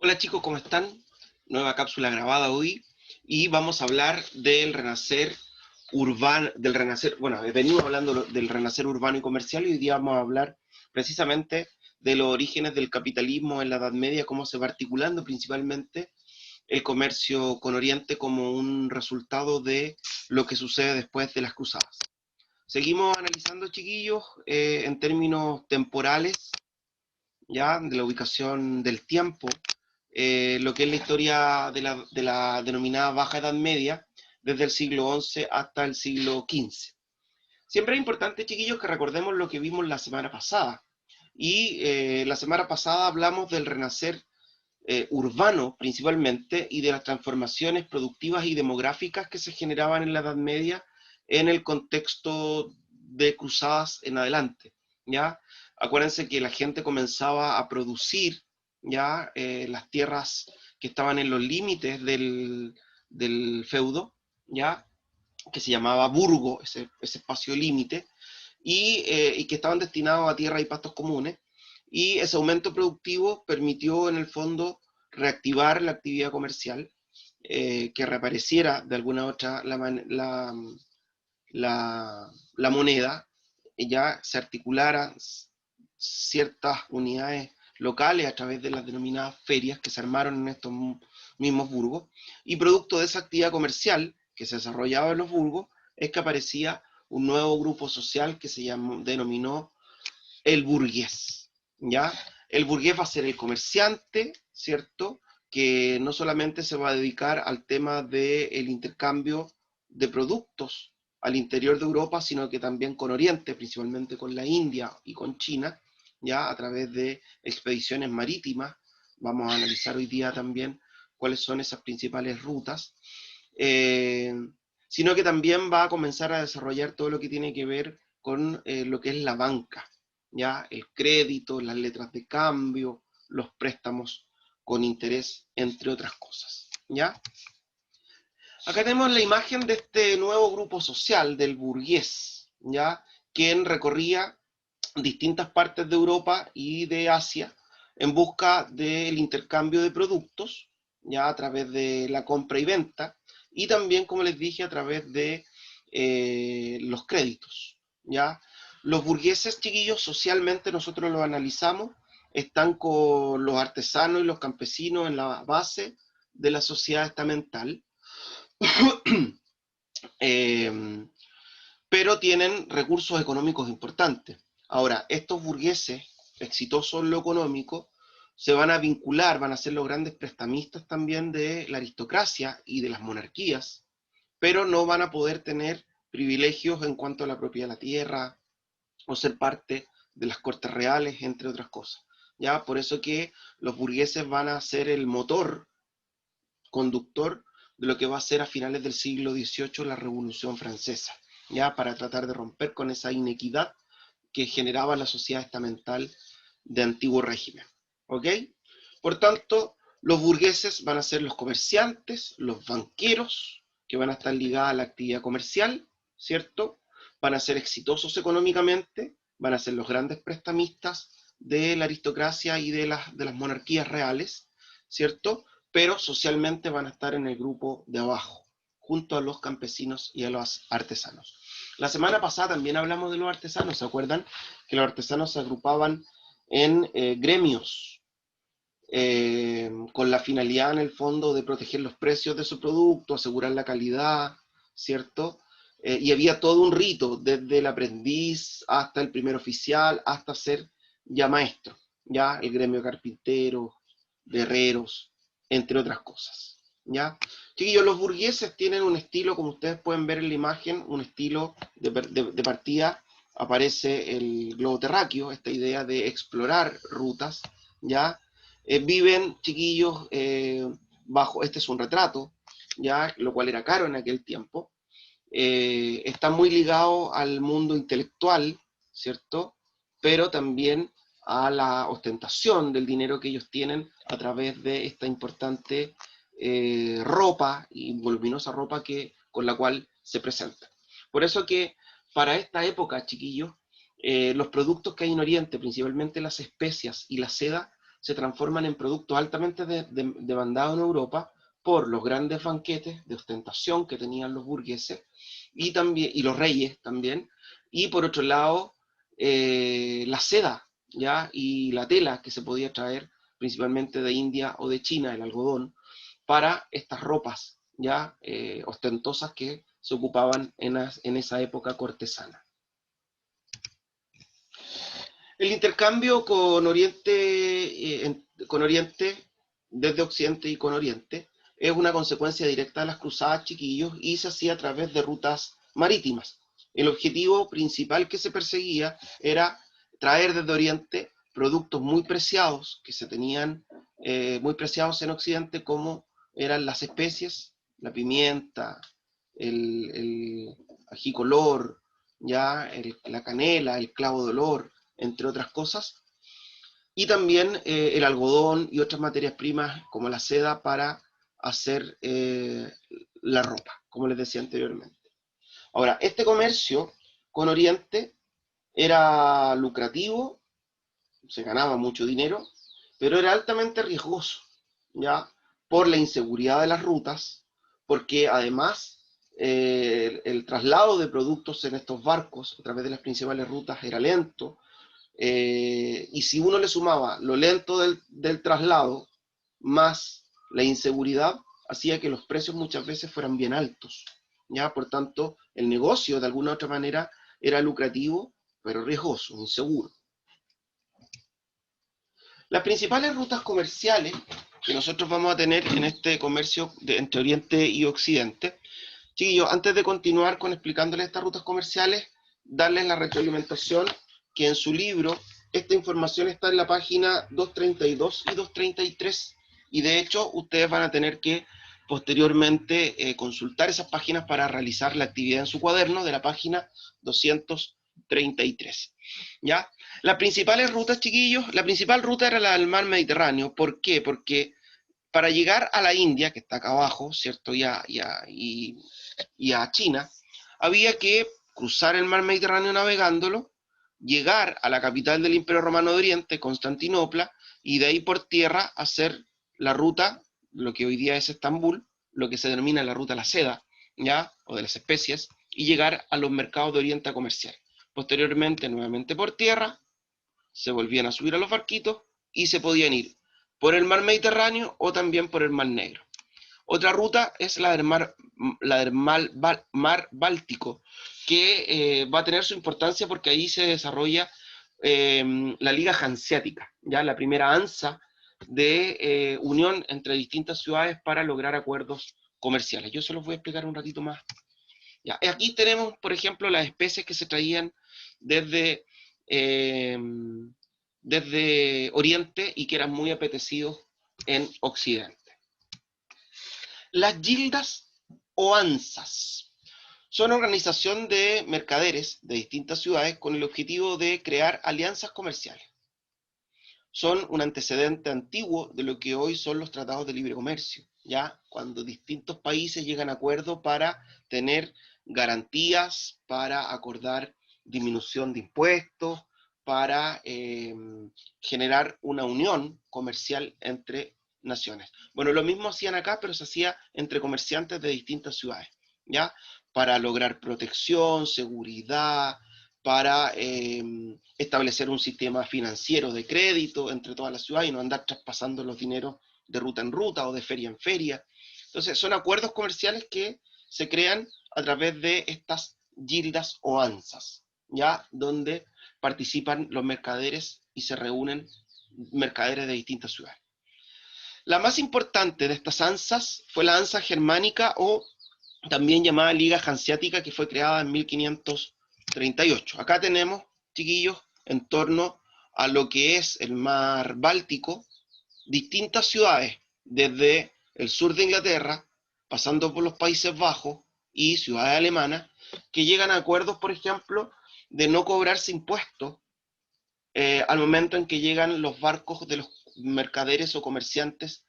Hola chicos, ¿cómo están? Nueva cápsula grabada hoy y vamos a hablar del renacer urbano, bueno, venimos hablando del renacer urbano y comercial y hoy día vamos a hablar precisamente de los orígenes del capitalismo en la Edad Media, cómo se va articulando principalmente el comercio con Oriente como un resultado de lo que sucede después de las cruzadas. Seguimos analizando, chiquillos, en términos temporales, ya de la ubicación del tiempo, lo que es la historia de la denominada Baja Edad Media, desde el siglo XI hasta el siglo XV. Siempre es importante, chiquillos, que recordemos lo que vimos la semana pasada. Y la semana pasada hablamos del renacer urbano principalmente y de las transformaciones productivas y demográficas que se generaban en la Edad Media en el contexto de cruzadas en adelante. ¿Ya? Acuérdense que la gente comenzaba a producir ya las tierras que estaban en los límites del feudo, ya que se llamaba burgo, ese espacio límite, y que estaban destinados a tierra y pastos comunes, y ese aumento productivo permitió en el fondo reactivar la actividad comercial, que reapareciera de alguna otra la moneda, y ya se articularan ciertas unidades locales a través de las denominadas ferias que se armaron en estos mismos burgos, y producto de esa actividad comercial que se desarrollaba en los burgos es que aparecía un nuevo grupo social que se denominó el burgués, ¿ya? El burgués va a ser el comerciante, ¿cierto? Que no solamente se va a dedicar al tema del intercambio de productos al interior de Europa, sino que también con Oriente, principalmente con la India y con China, ya a través de expediciones marítimas. Vamos a analizar hoy día también cuáles son esas principales rutas, eh, sino que también va a comenzar a desarrollar todo lo que tiene que ver con lo que es la banca, ya el crédito, las letras de cambio, los préstamos con interés, entre otras cosas. ¿Ya? Acá tenemos la imagen de este nuevo grupo social del burgués, ¿ya? Quien recorría distintas partes de Europa y de Asia en busca del intercambio de productos, ya a través de la compra y venta, y también, como les dije, a través de los créditos, ya. Los burgueses, chiquillos, socialmente nosotros los analizamos, están con los artesanos y los campesinos en la base de la sociedad estamental, eh, pero tienen recursos económicos importantes. Ahora, estos burgueses exitosos en lo económico se van a vincular, van a ser los grandes prestamistas también de la aristocracia y de las monarquías, pero no van a poder tener privilegios en cuanto a la propiedad de la tierra o ser parte de las cortes reales, entre otras cosas. ¿Ya? Por eso que los burgueses van a ser el motor conductor de lo que va a ser a finales del siglo XVIII la Revolución Francesa, ya para tratar de romper con esa inequidad que generaba la sociedad estamental de antiguo régimen. ¿Ok? Por tanto, los burgueses van a ser los comerciantes, los banqueros, que van a estar ligados a la actividad comercial, ¿cierto? Van a ser exitosos económicamente, van a ser los grandes prestamistas de la aristocracia y de las monarquías reales, ¿cierto? Pero socialmente van a estar en el grupo de abajo, junto a los campesinos y a los artesanos. La semana pasada también hablamos de los artesanos, ¿se acuerdan? Que los artesanos se agrupaban en gremios, con la finalidad en el fondo de proteger los precios de su producto, asegurar la calidad, ¿cierto? Y había todo un rito, desde el aprendiz hasta el primer oficial, hasta ser ya maestro, ya el gremio de carpinteros, de herreros, entre otras cosas. ¿Ya? Chiquillos, los burgueses tienen un estilo, como ustedes pueden ver en la imagen, un estilo de partida. Aparece el globo terráqueo, esta idea de explorar rutas, ¿ya? Viven, chiquillos, bajo, este es un retrato, ya, lo cual era caro en aquel tiempo. Está muy ligado al mundo intelectual, ¿cierto? Pero también a la ostentación del dinero que ellos tienen a través de esta importante ropa y voluminosa ropa con la cual se presentan. Por eso que para esta época, chiquillos, los productos que hay en Oriente, principalmente las especias y la seda, se transforman en productos altamente demandados en Europa por los grandes banquetes de ostentación que tenían los burgueses y, también, y los reyes también, y por otro lado, la seda, ¿ya? Y la tela que se podía traer principalmente de India o de China, el algodón, para estas ropas ya ostentosas que se ocupaban en esa época cortesana. El intercambio con Oriente, desde Occidente y con Oriente, es una consecuencia directa de las cruzadas, chiquillos, y se hacía a través de rutas marítimas. El objetivo principal que se perseguía era traer desde Oriente productos muy preciados, que se tenían muy preciados en Occidente, como eran las especies, la pimienta, el ají color, ya, la canela, el clavo de olor, entre otras cosas, y también el algodón y otras materias primas como la seda para hacer la ropa, como les decía anteriormente. Ahora, este comercio con Oriente era lucrativo, se ganaba mucho dinero, pero era altamente riesgoso, ¿ya? Por la inseguridad de las rutas, porque además el traslado de productos en estos barcos a través de las principales rutas era lento, y si uno le sumaba lo lento del traslado más la inseguridad, hacía que los precios muchas veces fueran bien altos, ¿ya? Por tanto, el negocio de alguna u otra manera era lucrativo, pero riesgoso, inseguro. Las principales rutas comerciales que nosotros vamos a tener en este comercio entre Oriente y Occidente, chiquillos, antes de continuar con explicándoles estas rutas comerciales, darles la retroalimentación que en su libro esta información está en la página 232 y 233, y de hecho ustedes van a tener que posteriormente consultar esas páginas para realizar la actividad en su cuaderno de la página 233. ¿Ya? Las principales rutas, chiquillos, la principal ruta era la del mar Mediterráneo. ¿Por qué? Porque para llegar a la India, que está acá abajo, ¿cierto? Y a China, había que cruzar el mar Mediterráneo navegándolo, llegar a la capital del Imperio Romano de Oriente, Constantinopla, y de ahí por tierra hacer la ruta, lo que hoy día es Estambul, lo que se denomina la ruta de la seda, ¿ya? O de las especies, y llegar a los mercados de Oriente a comerciar. Posteriormente, nuevamente por tierra, se volvían a subir a los barquitos y se podían ir por el mar Mediterráneo o también por el mar Negro. Otra ruta es la del mar Báltico, que va a tener su importancia porque ahí se desarrolla la Liga Hanseática, ya la primera ANSA de unión entre distintas ciudades para lograr acuerdos comerciales. Yo se los voy a explicar un ratito más. Ya, aquí tenemos, por ejemplo, las especies que se traían desde, eh, desde Oriente y que eran muy apetecidos en Occidente. Las gildas o ANSAs son organización de mercaderes de distintas ciudades con el objetivo de crear alianzas comerciales. Son un antecedente antiguo de lo que hoy son los tratados de libre comercio, ¿ya? Cuando distintos países llegan a acuerdos para tener garantías, para acordar disminución de impuestos, para generar una unión comercial entre naciones. Bueno, lo mismo hacían acá, pero se hacía entre comerciantes de distintas ciudades, ¿ya? Para lograr protección, seguridad, para establecer un sistema financiero de crédito entre todas las ciudades y no andar traspasando los dineros de ruta en ruta o de feria en feria. Entonces, son acuerdos comerciales que se crean a través de estas gildas o ANSAs, ¿ya? Donde participan los mercaderes y se reúnen mercaderes de distintas ciudades. La más importante de estas ANSAs fue la ANSA germánica o también llamada Liga Hanseática, que fue creada en 1538. Acá tenemos, chiquillos, en torno a lo que es el mar Báltico, distintas ciudades, desde el sur de Inglaterra, pasando por los Países Bajos y ciudades alemanas, que llegan a acuerdos, por ejemplo, de no cobrarse impuestos al momento en que llegan los barcos de los mercaderes o comerciantes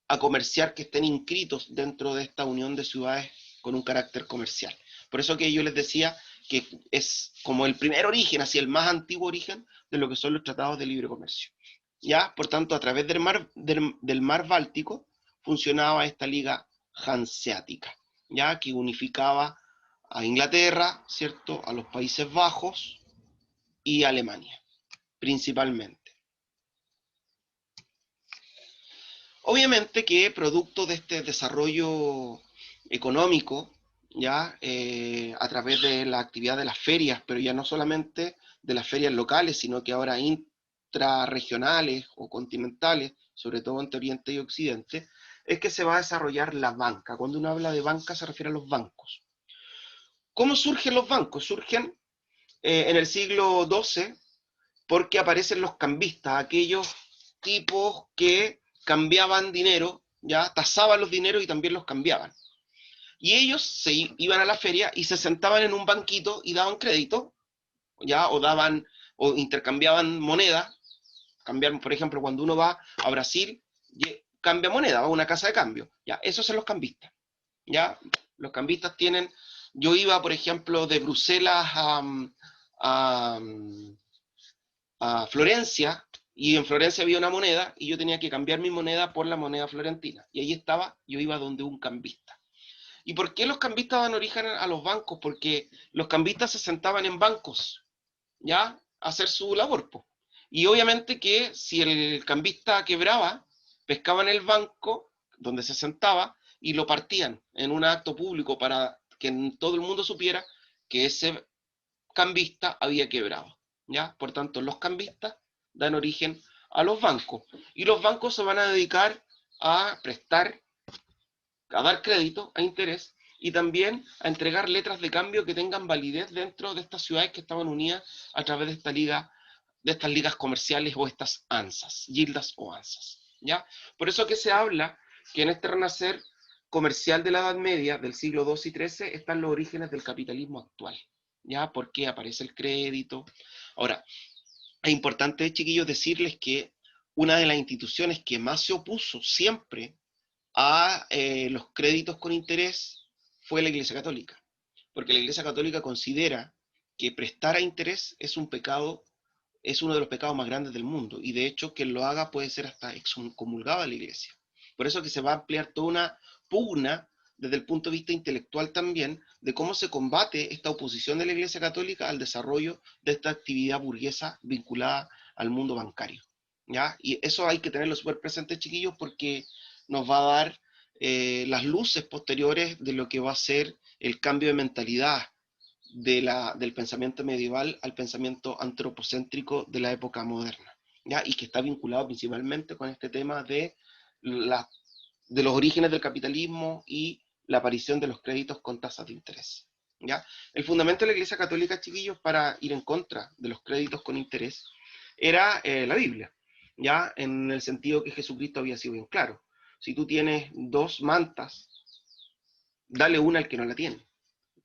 a comerciar que estén inscritos dentro de esta unión de ciudades con un carácter comercial. Por eso que yo les decía que es como el primer origen, así el más antiguo origen de lo que son los tratados de libre comercio. ¿ya? Por tanto, a través del mar Báltico funcionaba esta liga hanseática, ¿ya? Que unificaba a Inglaterra, ¿cierto? A los Países Bajos y a Alemania, principalmente. Obviamente que producto de este desarrollo económico, ya a través de la actividad de las ferias, pero ya no solamente de las ferias locales, sino que ahora intrarregionales o continentales, sobre todo entre Oriente y Occidente, es que se va a desarrollar la banca. Cuando uno habla de banca se refiere a los bancos. ¿Cómo surgen los bancos? Surgen en el siglo XII porque aparecen los cambistas, aquellos tipos que cambiaban dinero, ya tasaban los dineros y también los cambiaban. Y ellos se iban a la feria y se sentaban en un banquito y daban crédito, ya, o daban, o intercambiaban moneda. Cambiar, por ejemplo, cuando uno va a Brasil, cambia moneda, va a una casa de cambio. Ya, esos son los cambistas. Ya, los cambistas tienen. Yo iba, por ejemplo, de Bruselas a, a Florencia, y en Florencia había una moneda, y yo tenía que cambiar mi moneda por la moneda florentina. Y ahí estaba, yo iba donde un cambista. ¿Y por qué los cambistas dan origen a los bancos? Porque los cambistas se sentaban en bancos, ¿ya? A hacer su labor, po. Y obviamente que si el cambista quebraba, pescaban el banco donde se sentaba y lo partían en un acto público para que todo el mundo supiera que ese cambista había quebrado, ¿ya? Por tanto, los cambistas dan origen a los bancos. Y los bancos se van a dedicar a prestar, a dar crédito, a interés, y también a entregar letras de cambio que tengan validez dentro de estas ciudades que estaban unidas a través de esta liga, de estas ligas comerciales o estas ANSAs, gildas o ANSAs, ¿ya? Por eso que se habla que en este renacer comercial de la Edad Media, del siglo XII y XIII, están los orígenes del capitalismo actual, ¿ya? Porque aparece el crédito. Ahora, es importante, chiquillos, decirles que una de las instituciones que más se opuso siempre a los créditos con interés fue la Iglesia Católica, porque la Iglesia Católica considera que prestar a interés es un pecado, es uno de los pecados más grandes del mundo, y de hecho quien lo haga puede ser hasta excomulgado a la Iglesia. Por eso que se va a ampliar toda una pugna desde el punto de vista intelectual también de cómo se combate esta oposición de la Iglesia Católica al desarrollo de esta actividad burguesa vinculada al mundo bancario, ¿ya? Y eso hay que tenerlo súper presente, chiquillos, porque nos va a dar las luces posteriores de lo que va a ser el cambio de mentalidad del pensamiento medieval al pensamiento antropocéntrico de la época moderna, ¿ya? Y que está vinculado principalmente con este tema de los orígenes del capitalismo y la aparición de los créditos con tasas de interés, ¿ya? El fundamento de la Iglesia Católica, chiquillos, para ir en contra de los créditos con interés era la Biblia, ¿ya? En el sentido que Jesucristo había sido bien claro. Si tú tienes dos mantas, dale una al que no la tiene.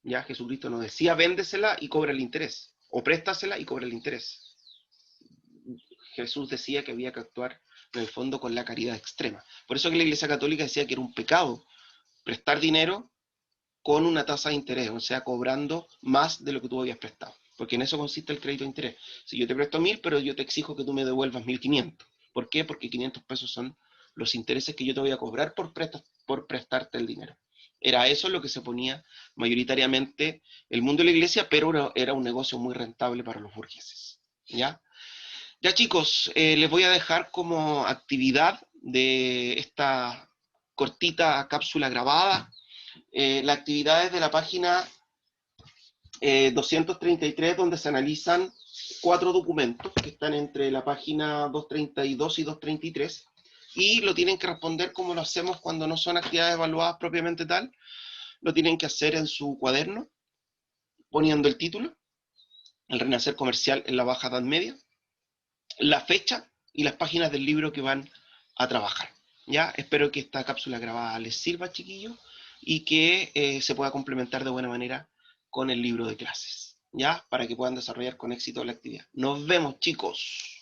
Ya Jesucristo nos decía, véndesela y cobra el interés, o préstasela y cobra el interés. Jesús decía que había que actuar en el fondo con la caridad extrema. Por eso que la Iglesia Católica decía que era un pecado prestar dinero con una tasa de interés, o sea, cobrando más de lo que tú habías prestado. Porque en eso consiste el crédito de interés. Si yo te presto 1.000, pero yo te exijo que tú me devuelvas 1.500. ¿Por qué? Porque 500 pesos son los intereses que yo te voy a cobrar por prestarte el dinero. Era eso lo que se ponía mayoritariamente el mundo de la iglesia, pero era un negocio muy rentable para los burgueses. ¿Ya? Ya chicos, les voy a dejar como actividad de esta cortita cápsula grabada las actividades de la página 233, donde se analizan 4 documentos que están entre la página 232 y 233, y lo tienen que responder como lo hacemos cuando no son actividades evaluadas propiamente tal. Lo tienen que hacer en su cuaderno, poniendo el título, El Renacer Comercial en la Baja Edad Media, la fecha y las páginas del libro que van a trabajar. ¿Ya? Espero que esta cápsula grabada les sirva, chiquillos, y que se pueda complementar de buena manera con el libro de clases, ¿ya? Para que puedan desarrollar con éxito la actividad. Nos vemos, chicos.